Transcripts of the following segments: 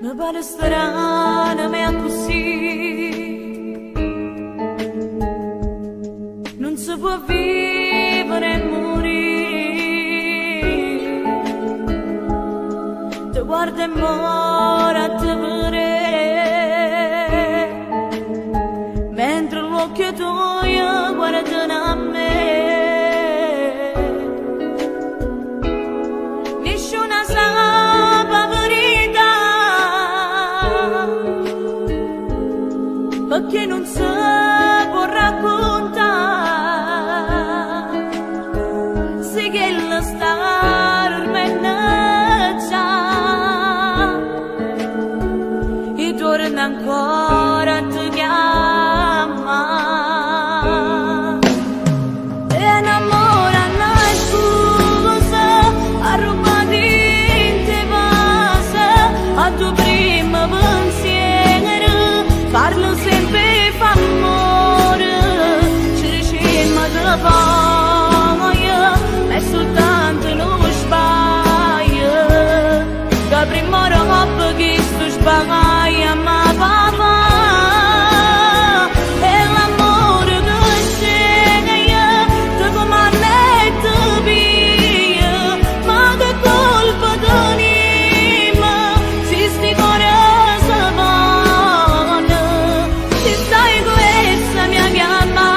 Mi pare strano, ma è così. Non si può vivere e morire. Ti guardo e muore a te vedere, mentre l'occhio tuo guardano a me. Nessuna sa la verità, perché non si può raccontare. Se che la star mennaggia e torna ancora a te chiama. E innamora la scusa, a rubare in te passa, a tuo primo pensiero, parlo sempre f'amore, ci ricima da paia, ma è soltanto lo sbaglio, da prima roba che sto sbaglio, ma papà, è l'amore che sceglie, te comanda e te pia, ma che colpa tenima, se sti cuore si vanno, se stai questa mia chiama,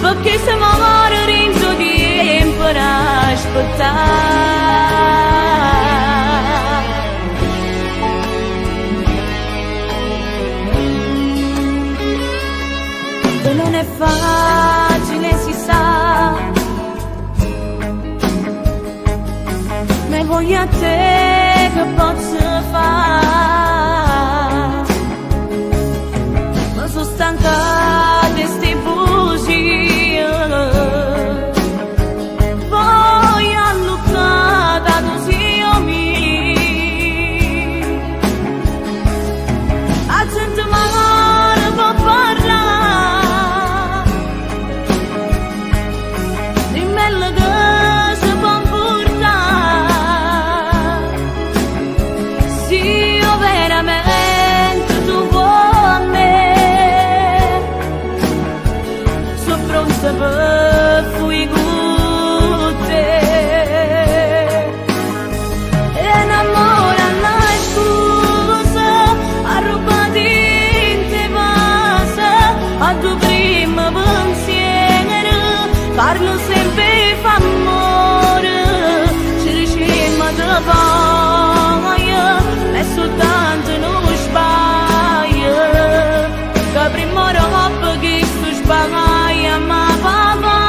perché siamo amore rinzo tempo per aspettare. E non è facile, si sa, ma voglio a te che posso fare. Ma sono stanca di sti bugie, voglio alluccata così io mi a gente male può parlare di melle che si può portare. Se io veramente tu vuoi a me, sono pronta per fuggire con te. E innamora la scusa, a rubare in te passa, a tuo primo pensiero, parlo sempre f'amore, ci ricima da paia, ma è soltanto lo sbaglio, da prima roba che sto sbaglio, ma papà,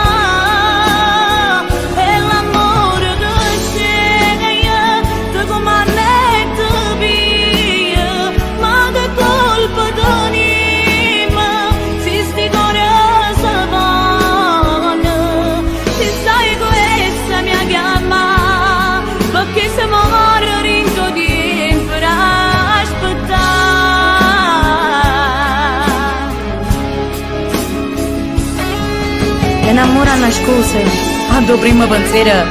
è l'amore che sceglie, te comanda e te pia, ma che colpa tenima, se sti cuore si vanno, se sai questa mia chiama, perché siamo amore rinzo tempo per aspettare. Innamora una scusa, a tuo primo pensiero,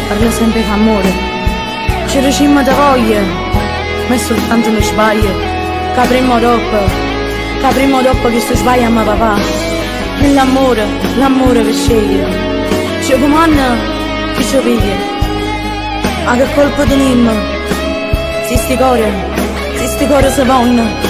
parlo sempre d'amore, ci ricima da voglia, ma è soltanto uno sbaglio, che prima dopo che sto sbaglio ma papà, è l'amore che sceglie, ci comanda che ci piglia, ma che colpa teniamo, se sti cuore si vanno,